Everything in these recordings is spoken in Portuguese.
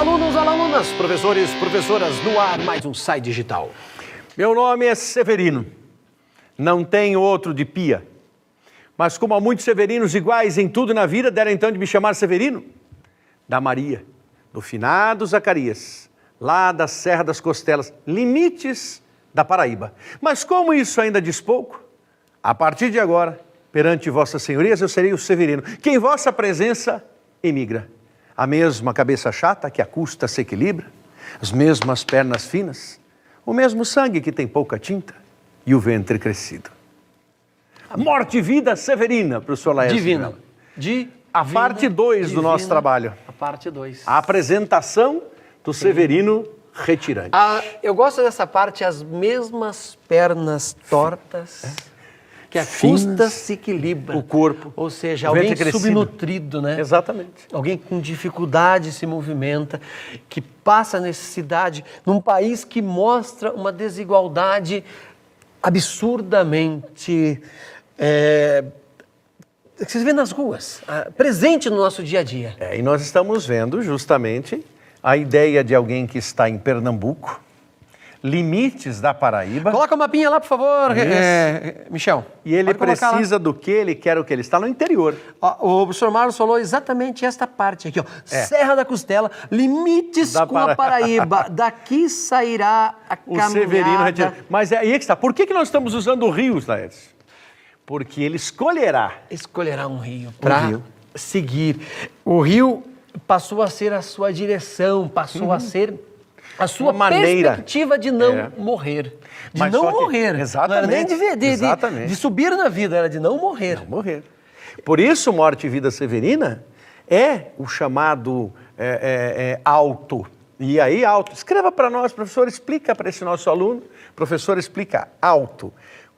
alunos, alunas, professores, professoras, no ar mais um Sai Digital. Meu nome é Severino, não tenho outro de pia. Mas como há muitos Severinos iguais em tudo na vida, deram então de me chamar Severino, da Maria, do finado Zacarias, lá da Serra das Costelas, limites da Paraíba. Mas como isso ainda diz pouco, a partir de agora, perante vossas senhorias, eu serei o Severino, que em vossa presença emigra. A mesma cabeça chata que a custa se equilibra, as mesmas pernas finas, o mesmo sangue que tem pouca tinta e o ventre crescido. Morte e vida Severina, professor Laércio. Divina. A parte 2 do nosso trabalho. A parte 2. A apresentação do Severino retirante. Eu gosto dessa parte, as mesmas pernas tortas, que a custa se equilibra. O corpo. Ou seja, o alguém crescido. subnutrido, né? Exatamente. Alguém com dificuldade se movimenta, que passa necessidade num país que mostra uma desigualdade absurdamente... que se vê nas ruas, presente no nosso dia a dia. E nós estamos vendo justamente a ideia de alguém que está em Pernambuco, limites da Paraíba. Coloca o mapinha lá, por favor, Michel. E ele precisa do quê? Ele quer o quê? Ele está no interior. O professor Marlos falou exatamente esta parte aqui, ó. Serra da Costela, limites com a Paraíba. Daqui sairá a caminhada. O Severino retirante. Mas aí é que está. Por que nós estamos usando rios, Laércio? Porque ele escolherá um rio para seguir. O rio passou a ser a sua direção, passou a ser a sua perspectiva de não morrer. De não morrer. Exatamente. Não era nem de subir na vida, era de não morrer. Não morrer. Por isso, Morte e Vida Severina é o chamado alto. E aí, alto. Escreva para nós, professor, explica para esse nosso aluno. Professor, explica. Alto.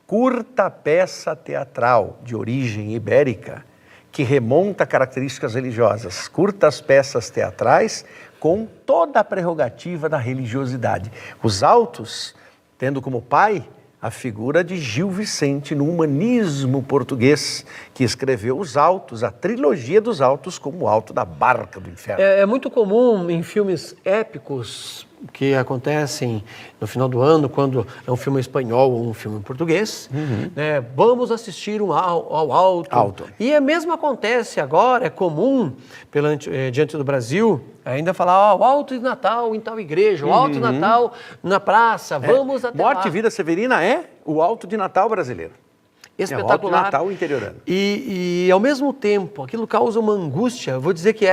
Curta peça teatral de origem ibérica que remonta a características religiosas. Curtas peças teatrais com toda a prerrogativa da religiosidade. Os autos, tendo como pai a figura de Gil Vicente, no humanismo português, que escreveu os autos, a trilogia dos autos, como o Alto da Barca do Inferno. É muito comum em filmes épicos que acontecem no final do ano, quando é um filme espanhol ou um filme português, né? Vamos assistir ao alto. E a mesma acontece agora, é comum, diante do Brasil, ainda falar o alto de Natal em tal igreja, o alto de Natal na praça, vamos até lá. Morte e Vida Severina é o alto de Natal brasileiro. Espetacular. É o alto de Natal interiorano. E ao mesmo tempo, aquilo causa uma angústia. Eu vou dizer que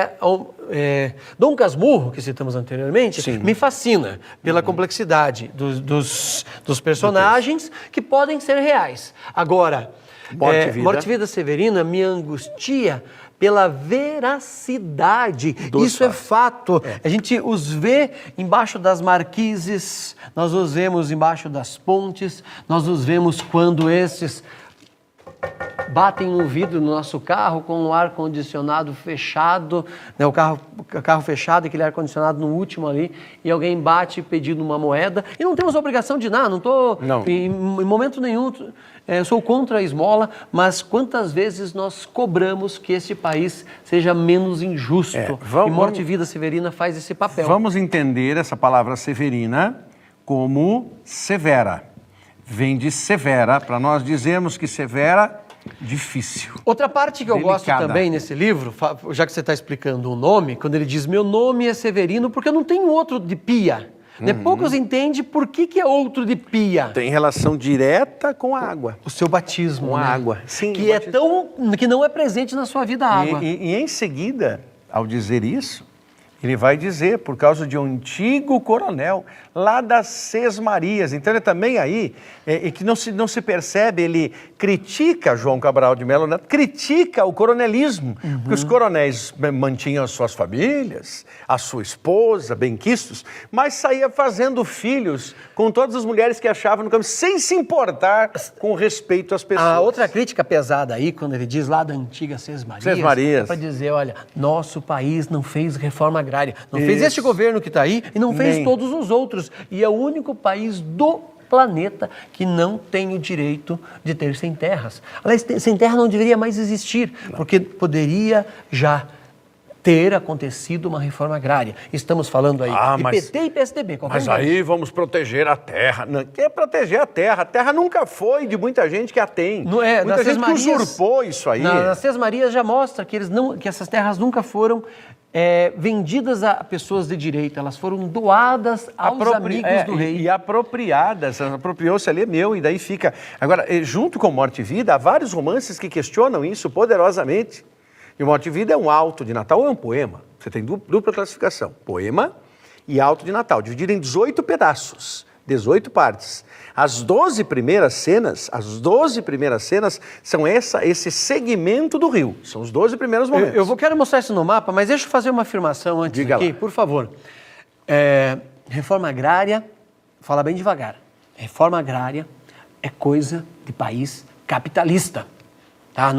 Dom Casmurro, que citamos anteriormente, me fascina pela complexidade dos personagens que podem ser reais. Agora, Morte e Vida Severina me angustia pela veracidade. Isso é fato. A gente os vê embaixo das marquises, nós os vemos embaixo das pontes, nós os vemos quando esses batem no vidro do nosso carro com o ar-condicionado fechado, né, o carro fechado, aquele ar-condicionado no último ali, e alguém bate pedindo uma moeda, e não temos obrigação de nada, não estou em momento nenhum, sou contra a esmola, mas quantas vezes nós cobramos que esse país seja menos injusto, e Morte e Vida Severina faz esse papel. Vamos entender essa palavra Severina como severa. Vem de severa, para nós dizermos que severa, difícil. Outra parte que eu gosto também nesse livro, já que você está explicando o nome, quando ele diz, meu nome é Severino, porque eu não tenho outro de pia. Poucos entendem por que é outro de pia. Tem relação direta com a água. O seu batismo. Com a água. Sim, que não é presente na sua vida a água. E em seguida, ao dizer isso, ele vai dizer, por causa de um antigo coronel, lá das Sesmarias. Então ele também aí, que não se percebe, ele critica João Cabral de Melo Neto, critica o coronelismo, porque os coronéis mantinham as suas famílias, a sua esposa, benquistos, mas saía fazendo filhos com todas as mulheres que achavam no caminho, sem se importar com respeito às pessoas. A outra crítica pesada aí, quando ele diz lá da antiga Sesmarias, é para dizer, olha, nosso país não fez reforma agrária, não fez este governo que está aí e não fez todos os outros. E é o único país do planeta que não tem o direito de ter sem terras. Aliás, sem terra não deveria mais existir, porque poderia já ter acontecido uma reforma agrária. Estamos falando aí de mas, PT e PSDB. Mas aí vamos proteger a terra. Não, quer proteger a terra? A terra nunca foi de muita gente que a tem. Não é, muita gente que usurpou isso aí. Nas Sesmarias já mostra que, que essas terras nunca foram vendidas a pessoas de direita, elas foram doadas aos amigos do rei. E apropriadas, apropriou-se ali, é meu, e daí fica... Agora, junto com Morte e Vida, há vários romances que questionam isso poderosamente. E Morte e Vida é um auto de Natal ou é um poema? Você tem dupla classificação, poema e auto de Natal, dividido em 18 pedaços, 18 partes. As 12 primeiras cenas são esse segmento do rio, são os 12 primeiros momentos. Eu quero mostrar isso no mapa, mas deixa eu fazer uma afirmação antes. Diga aqui, lá. por favor. Reforma agrária, fala bem devagar, reforma agrária é coisa de país capitalista. Tá?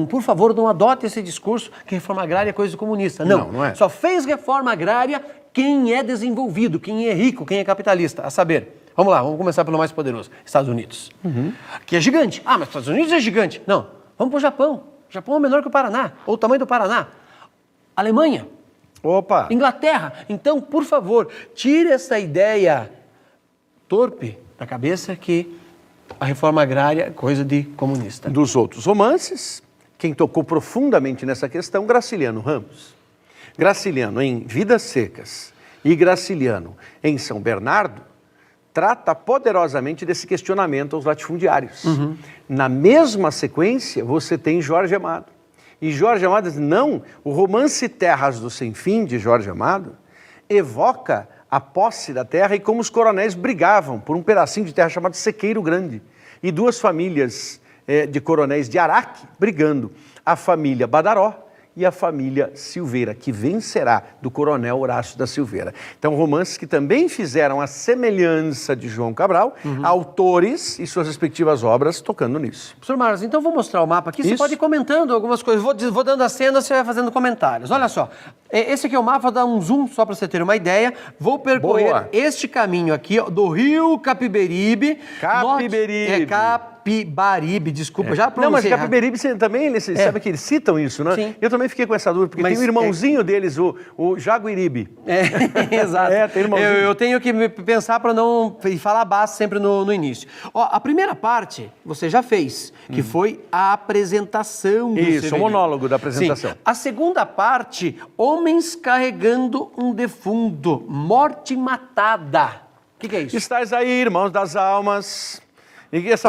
Por favor, não adote esse discurso que reforma agrária é coisa de comunista. Não é. Só fez reforma agrária quem é desenvolvido, quem é rico, quem é capitalista. A saber, vamos lá, vamos começar pelo mais poderoso, Estados Unidos. Que é gigante. Ah, mas Estados Unidos é gigante. Não, vamos para o Japão. O Japão é menor que o Paraná, ou o tamanho do Paraná. Alemanha. Opa! Inglaterra. Então, por favor, tire essa ideia torpe da cabeça que a reforma agrária é coisa de comunista. Dos outros romances, quem tocou profundamente nessa questão, Graciliano Ramos. Graciliano em Vidas Secas e Graciliano em São Bernardo, trata poderosamente desse questionamento aos latifundiários. Na mesma sequência, você tem Jorge Amado. E Jorge Amado diz, não, o romance Terras do Sem Fim, de Jorge Amado, evoca a posse da terra e como os coronéis brigavam por um pedacinho de terra chamado Sequeiro Grande. E duas famílias de coronéis de Araque brigando. A família Badaró e a família Silveira, que vencerá do coronel Horácio da Silveira. Então, romances que também fizeram a semelhança de João Cabral, autores e suas respectivas obras tocando nisso. Professor Marlos, então vou mostrar o mapa aqui, você pode ir comentando algumas coisas, vou dando a cena, você vai fazendo comentários. Olha só, esse aqui é o mapa, vou dar um zoom só para você ter uma ideia, vou percorrer este caminho aqui, ó, do rio Capiberibe. Capibaribe, desculpa, já pronunciei. Não, mas Capiberibe também, eles sabe que eles citam isso, né? Sim. Eu também fiquei com essa dúvida, porque tem o irmãozinho deles, o Jaguiribe. Exato. Tem irmãozinho. Eu tenho que pensar para não falar baixo sempre no início. Ó, a primeira parte você já fez, que foi a apresentação do Isso, Severino. o monólogo da apresentação. Sim. A segunda parte, homens carregando um defunto, morte matada. O que é isso? Estás aí, irmãos das almas... E essa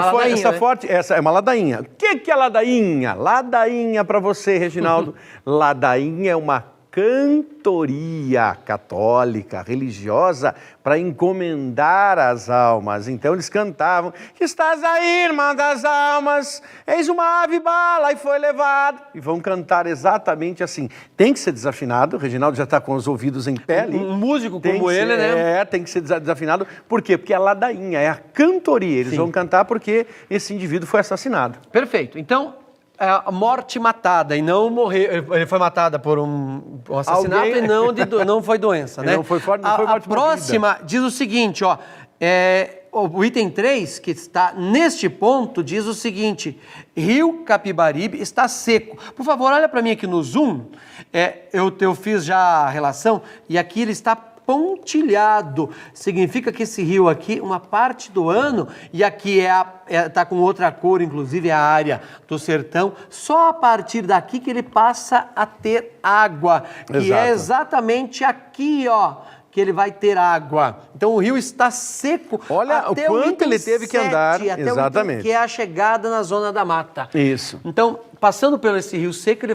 é uma ladainha. O que é ladainha? Ladainha para você, Reginaldo. Ladainha é uma cantoria católica, religiosa, para encomendar as almas. Então eles cantavam, estás aí, irmã das almas, eis uma ave bala e foi levado. E vão cantar exatamente assim. Tem que ser desafinado, o Reginaldo já está com os ouvidos em pé ali. Um músico como ele, né? Tem que ser desafinado. Por quê? Porque é a ladainha, é a cantoria. Eles vão cantar porque esse indivíduo foi assassinado. Perfeito. Então, a morte matada e não morrer. Ele foi matada por um assassinato e não foi doença, né? Não foi morte. A próxima diz o seguinte, ó. O item 3, que está neste ponto, diz o seguinte: Rio Capibaribe está seco. Por favor, olha para mim aqui no zoom. Eu fiz já a relação e aqui ele está pontilhado. Significa que esse rio aqui, uma parte do ano, e aqui está com outra cor, inclusive a área do sertão, só a partir daqui que ele passa a ter água. Que é exatamente aqui, ó, que ele vai ter água. Então o rio está seco. Olha até o quanto ele teve que andar. Exatamente. Que é a chegada na zona da mata. Isso. Então, passando por esse rio seco,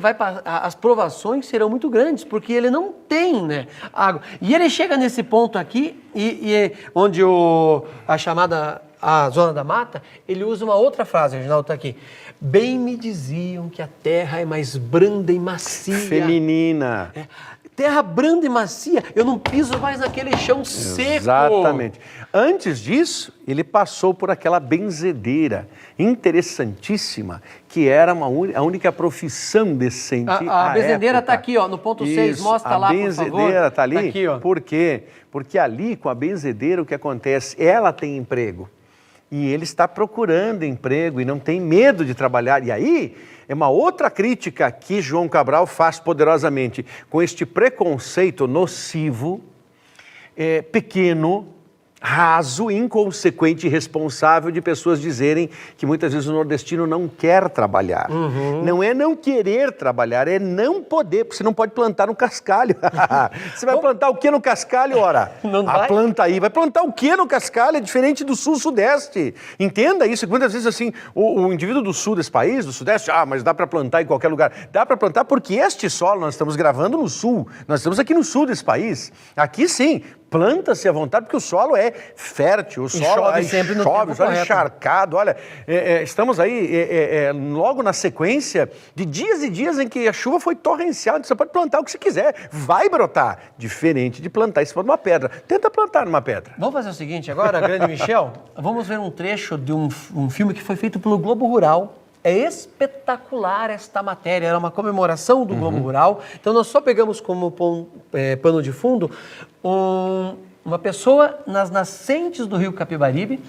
as provações serão muito grandes, porque ele não tem, né, água. E ele chega nesse ponto aqui, onde a zona da mata, ele usa uma outra frase, Reginaldo está aqui. Bem me diziam que a terra é mais branda e macia. Feminina. Terra branda e macia, eu não piso mais naquele chão seco. Exatamente. Antes disso, ele passou por aquela benzedeira interessantíssima, que era a única profissão decente. A benzedeira está aqui, ó, no ponto 6, mostra lá, por favor. A benzedeira está ali, tá aqui, ó. Por quê? Porque ali, com a benzedeira, o que acontece? Ela tem emprego. e ele está procurando emprego e não tem medo de trabalhar. E aí é uma outra crítica que João Cabral faz poderosamente com este preconceito nocivo, pequeno, raso, inconsequente e irresponsável de pessoas dizerem que muitas vezes o nordestino não quer trabalhar. Não é não querer trabalhar, é não poder, porque você não pode plantar no cascalho. Você vai plantar o que no cascalho, ora? Não vai? Planta aí. Vai plantar o que no cascalho? É diferente do sul-sudeste. Entenda isso, que muitas vezes assim, o indivíduo do sul desse país, do sudeste, mas dá para plantar em qualquer lugar. Dá para plantar porque este solo, nós estamos gravando no sul, nós estamos aqui no sul desse país. Aqui sim, planta-se à vontade, porque o solo é fértil, o solo chove sempre no tempo o solo é correto. encharcado. Olha, estamos aí logo na sequência de dias e dias em que a chuva foi torrencial. Você pode plantar o que você quiser, vai brotar. Diferente de plantar em cima de uma pedra. Tenta plantar numa pedra. Vamos fazer o seguinte agora, grande Michel, vamos ver um trecho de um filme que foi feito pelo Globo Rural. É espetacular esta matéria, era uma comemoração do Globo Rural. Então nós só pegamos como pano de fundo uma pessoa nas nascentes do rio Capibaribe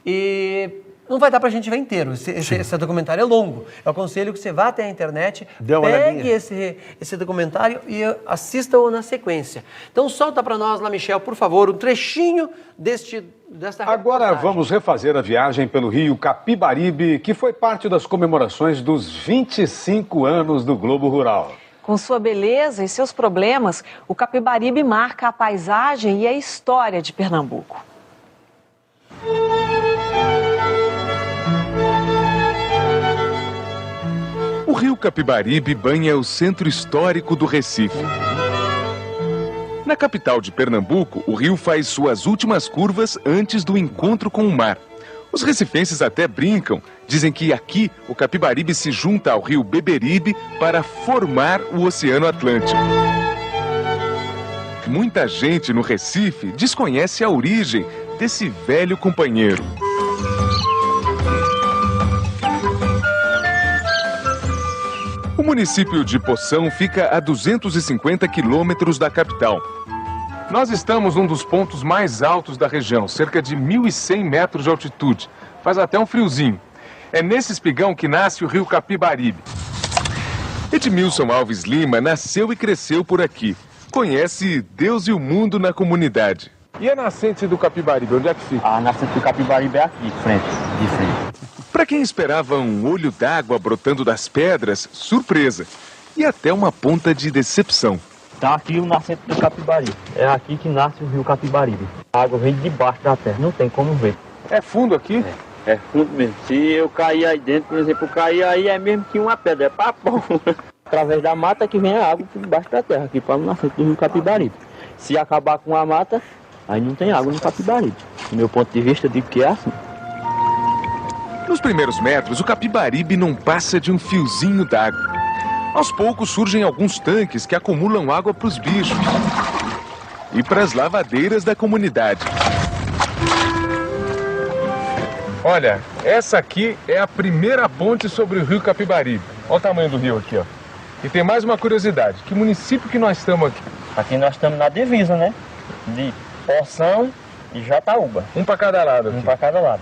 e não vai dar pra gente ver inteiro, esse documentário é longo. Eu aconselho que você vá até a internet, pegue esse documentário e assista-o na sequência. Então solta para nós lá, Michel, por favor, um trechinho desta reportagem. Agora vamos refazer a viagem pelo rio Capibaribe, que foi parte das comemorações dos 25 anos do Globo Rural. Com sua beleza e seus problemas, o Capibaribe marca a paisagem e a história de Pernambuco. O rio Capibaribe banha o centro histórico do Recife. Na capital de Pernambuco, o rio faz suas últimas curvas antes do encontro com o mar. Os recifenses até brincam, dizem que aqui o Capibaribe se junta ao rio Beberibe para formar o Oceano Atlântico. Muita gente no Recife desconhece a origem desse velho companheiro. O município de Poção fica a 250 quilômetros da capital. Nós estamos num dos pontos mais altos da região, cerca de 1.100 metros de altitude. Faz até um friozinho. É nesse espigão que nasce o rio Capibaribe. Edmilson Alves Lima nasceu e cresceu por aqui. Conhece Deus e o mundo na comunidade. E a nascente do Capibaribe, onde é que fica? A nascente do Capibaribe é aqui, de frente. Para quem esperava um olho d'água brotando das pedras, surpresa. E até uma ponta de decepção. Tá aqui o nascente do Capibaribe. É aqui que nasce o rio Capibaribe. A água vem de baixo da terra, não tem como ver. É fundo aqui? É fundo mesmo. Se eu cair aí dentro, por exemplo, cair aí é mesmo que uma pedra, é papão. Através da mata que vem a água por debaixo da terra, aqui para o nascente do rio Capibaribe. Se acabar com a mata, aí não tem água no Capibaribe. Do meu ponto de vista, eu digo que é assim. Nos primeiros metros, o Capibaribe não passa de um fiozinho d'água. Aos poucos surgem alguns tanques que acumulam água para os bichos e para as lavadeiras da comunidade. Olha, essa aqui é a primeira ponte sobre o rio Capibaribe. Olha o tamanho do rio aqui, ó. E tem mais uma curiosidade, que município que nós estamos aqui? Aqui nós estamos na divisa, né? De Poção e Jataúba. Um para cada lado aqui. Um para cada lado.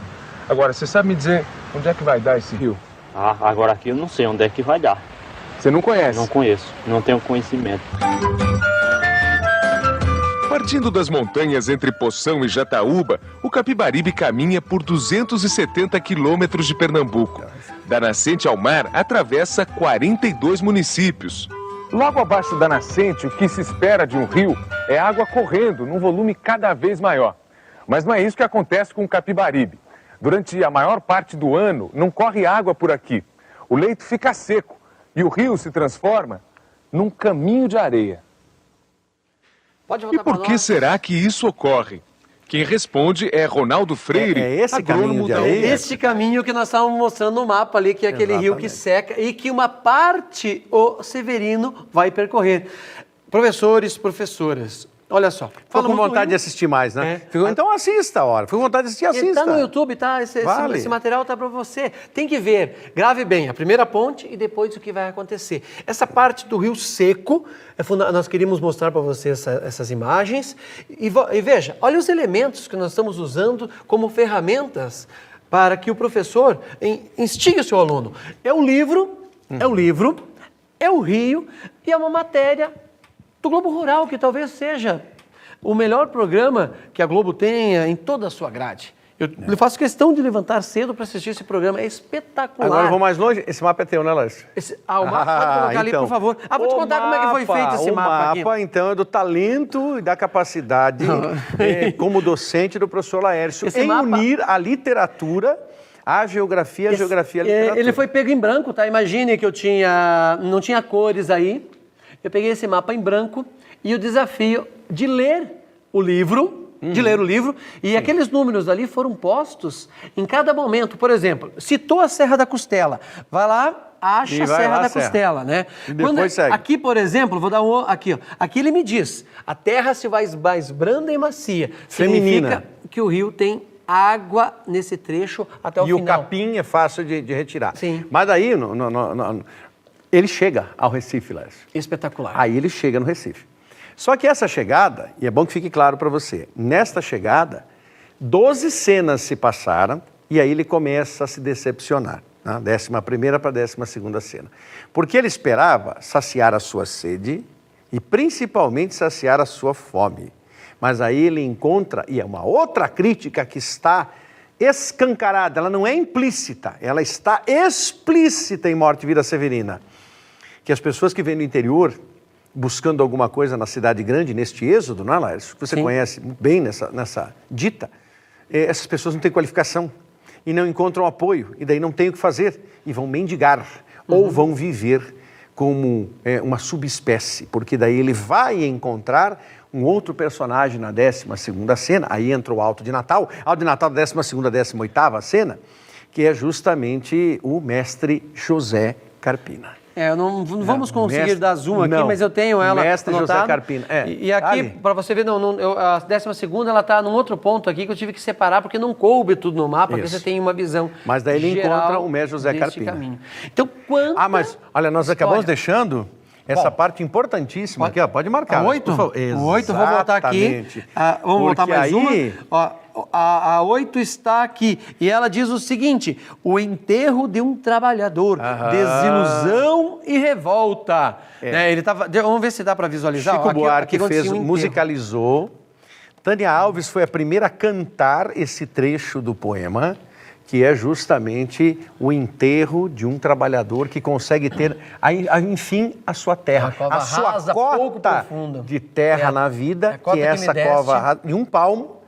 Agora, você sabe me dizer onde é que vai dar esse rio? Agora aqui eu não sei onde é que vai dar. Você não conhece? Não conheço, não tenho conhecimento. Partindo das montanhas entre Poção e Jataúba, o Capibaribe caminha por 270 quilômetros de Pernambuco. Da nascente ao mar, atravessa 42 municípios. Logo abaixo da nascente, o que se espera de um rio é água correndo num volume cada vez maior. Mas não é isso que acontece com o Capibaribe. Durante a maior parte do ano, não corre água por aqui. O leito fica seco e o rio se transforma num caminho de areia. E por que será que isso ocorre? Quem responde é Ronaldo Freire, esse caminho de areia. Esse caminho que nós estávamos mostrando no mapa ali, que é aquele rio que seca e que uma parte o Severino vai percorrer. Professores, professoras, olha só. Ficou com vontade de assistir mais, né? Então assista, ora. Ficou com vontade de assistir, assista. Está no YouTube, tá? Esse material tá para você. Tem que ver. Grave bem a primeira ponte e depois o que vai acontecer. Essa parte do rio seco, nós queríamos mostrar para você essas imagens. E veja, olha os elementos que nós estamos usando como ferramentas para que o professor instigue o seu aluno. É o livro, é o rio e é uma matéria do Globo Rural, que talvez seja o melhor programa que a Globo tenha em toda a sua grade. Eu faço questão de levantar cedo para assistir esse programa, é espetacular. Agora eu vou mais longe, esse mapa é teu, né, Lárcio? O mapa pode colocar ali, por favor. Vou te contar como é que foi feito esse mapa aqui. O mapa, então, é do talento e da capacidade como docente do professor Laércio unir a literatura, a geografia, a geografia e a literatura. Ele foi pego em branco, tá? Imagine que não tinha cores aí. Eu peguei esse mapa em branco e o desafio de ler o livro, e aqueles números ali foram postos em cada momento. Por exemplo, citou a Serra da Costela, vai lá, acha a Serra da Costela, né? E depois segue. Aqui, por exemplo, vou dar aqui, ó. Aqui ele me diz, a terra se faz mais branda e macia. Feminina. Significa que o rio tem água nesse trecho até o final. E o capim é fácil de retirar. Sim. Mas daí, ele chega ao Recife, Lárcio. Espetacular. Aí ele chega no Recife. Só que essa chegada, e é bom que fique claro para você, nesta chegada, 12 cenas se passaram e aí ele começa a se decepcionar, né? 11ª para a 12ª cena. Porque ele esperava saciar a sua sede e principalmente saciar a sua fome. Mas aí ele encontra, e é uma outra crítica que está escancarada, ela não é implícita, ela está explícita em Morte e Vida Severina, que as pessoas que vêm do interior buscando alguma coisa na cidade grande, neste êxodo, não é, Lárcio? Que você conhece bem nessa dita, essas pessoas não têm qualificação e não encontram apoio, e daí não têm o que fazer, e vão mendigar, ou vão viver como uma subespécie, porque daí ele vai encontrar um outro personagem na 12ª cena, aí entra o Alto de Natal, Alto de Natal da 12ª, 18ª cena, que é justamente o mestre José Carpina. Não vamos conseguir dar zoom aqui, mas eu tenho ela mestre anotada. José Carpina. E aqui, para você ver, a 12ª ela está num outro ponto aqui que eu tive que separar, porque não coube tudo no mapa, porque você tem uma visão. Mas daí ele encontra o mestre José Carpina. Caminho. Então, mas olha, nós acabamos deixando essa parte importantíssima aqui, ó, pode marcar. A 8? O 8, vou voltar aqui. Vamos voltar mais uma. A 8 está aqui, e ela diz o seguinte: o enterro de um trabalhador, desilusão e revolta. Ele tava, vamos ver se dá para visualizar. Chico Buarque musicalizou. Tânia Alves foi a primeira a cantar esse trecho do poema, que é justamente o enterro de um trabalhador que consegue ter, enfim, a sua terra, a sua cota de terra na vida, que é essa cova rasa, de 1 palmo,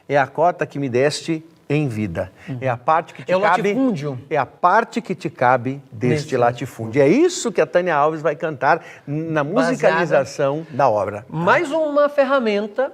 é a cota que me deste em vida. É a parte que te cabe. Latifúndio. É a parte que te cabe deste latifúndio. É isso que a Tânia Alves vai cantar na musicalização da obra. Mais uma ferramenta.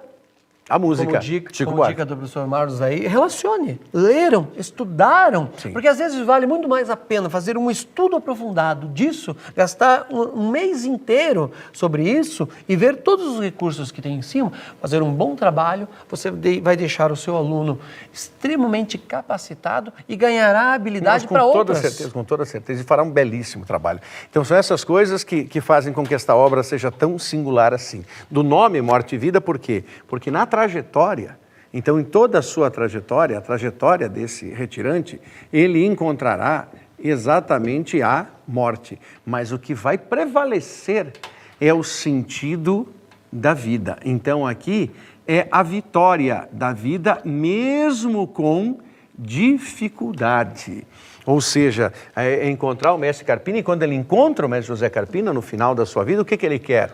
A música, como dica do professor Marlos aí, relacione, leram, estudaram, porque às vezes vale muito mais a pena fazer um estudo aprofundado disso, gastar um mês inteiro sobre isso e ver todos os recursos que tem em cima, fazer um bom trabalho, você vai deixar o seu aluno extremamente capacitado e ganhará habilidade para outras. Com toda certeza, e fará um belíssimo trabalho. Então são essas coisas que fazem com que esta obra seja tão singular assim. Do nome Morte e Vida, por quê? Porque na trajetória, então em toda a sua trajetória, a trajetória desse retirante, ele encontrará exatamente a morte. Mas o que vai prevalecer é o sentido da vida. Então aqui é a vitória da vida, mesmo com dificuldade. Ou seja, é encontrar o mestre Carpina, e quando ele encontra o mestre José Carpina no final da sua vida, o que ele quer?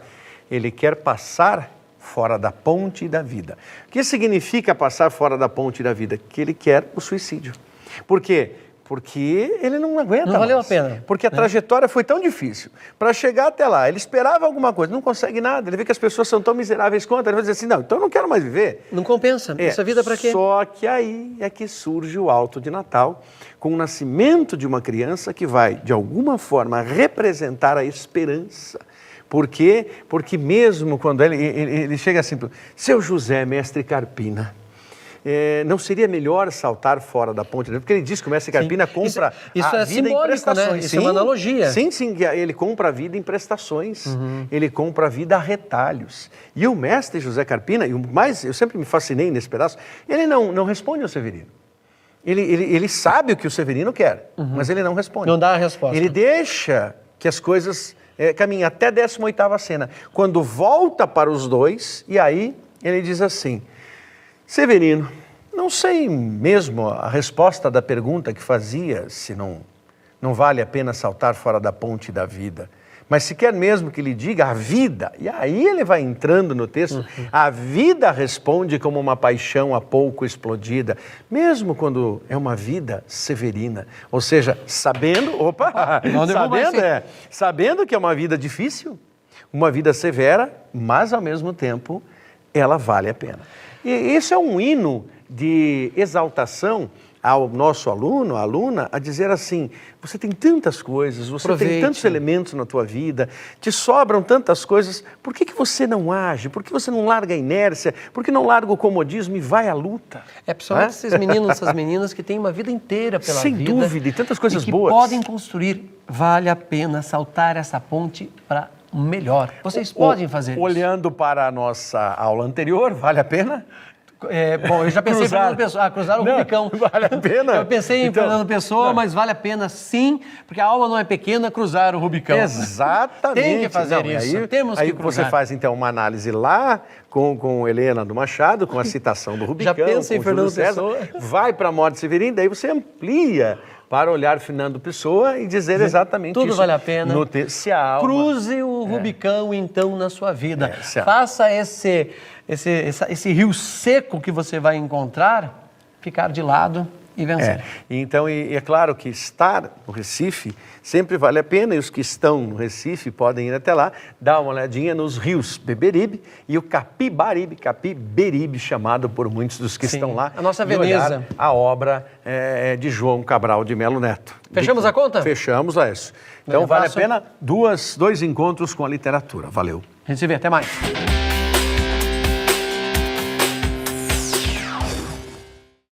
Ele quer passar fora da ponte da vida. O que significa passar fora da ponte da vida? Que ele quer o suicídio. Por quê? Porque ele não aguenta mais. Não valeu a pena. Porque a trajetória foi tão difícil. Para chegar até lá, ele esperava alguma coisa, não consegue nada. Ele vê que as pessoas são tão miseráveis quanto. Ele vai dizer assim, não, então eu não quero mais viver. Não compensa. Essa vida para quê? Só que aí é que surge o Alto de Natal, com o nascimento de uma criança que vai, de alguma forma, representar a esperança. Por quê? Porque mesmo quando ele chega assim, seu José, mestre Carpina, não seria melhor saltar fora da ponte? Porque ele diz que o mestre Carpina compra a vida em prestações. Né? Isso é uma analogia. Sim, ele compra a vida em prestações. Ele compra a vida a retalhos. E o mestre José Carpina, e o mais, eu sempre me fascinei nesse pedaço, ele não responde ao Severino. ele sabe o que o Severino quer, mas ele não responde. Não dá a resposta. Ele deixa que as coisas caminhem até a 18ª cena, quando volta para os dois, e aí ele diz assim: Severino, não sei mesmo a resposta da pergunta que fazia, se não vale a pena saltar fora da ponte da vida. Mas se quer mesmo que lhe diga a vida, e aí ele vai entrando no texto, a vida responde como uma paixão há pouco explodida, mesmo quando é uma vida severina. Ou seja, sabendo que é uma vida difícil, uma vida severa, mas ao mesmo tempo ela vale a pena. E esse é um hino de exaltação ao nosso aluno, à aluna, a dizer assim: você tem tantas coisas, você tem tantos elementos na tua vida, te sobram tantas coisas, por que você não age? Por que você não larga a inércia? Por que não larga o comodismo e vai à luta? Principalmente esses meninos, essas meninas que têm uma vida inteira pela vida. Sem dúvida, e tantas coisas que boas. podem construir. Vale a pena saltar essa ponte para o melhor. Vocês podem fazer isso. Olhando para a nossa aula anterior, vale a pena? Bom, eu já pensei em Fernando Pessoa. Cruzar o Rubicão. Vale a pena? Eu pensei em Fernando Pessoa, mas vale a pena sim, porque a alma não é pequena, cruzar o Rubicão. Exatamente. Tem que fazer isso. Temos que cruzar. Você faz então uma análise lá com Helena do Machado, com a citação do Rubicão, já pensa em Fernando Pessoa. Vai para a morte severina, daí você amplia para olhar Fernando Pessoa e dizer exatamente tudo isso. Vale a pena. Se a alma... Cruze o Rubicão, então, na sua vida. Faça esse rio seco que você vai encontrar, ficar de lado e vencer. Então, é claro que estar no Recife sempre vale a pena, e os que estão no Recife podem ir até lá, dar uma olhadinha nos rios Beberibe e o Capibaribe, chamado por muitos dos que estão lá. A nossa Veneza. A obra de João Cabral de Melo Neto. Fechamos a conta? Fechamos, Laércio. Então vale a pena dois encontros com a literatura. Valeu. A gente se vê, até mais.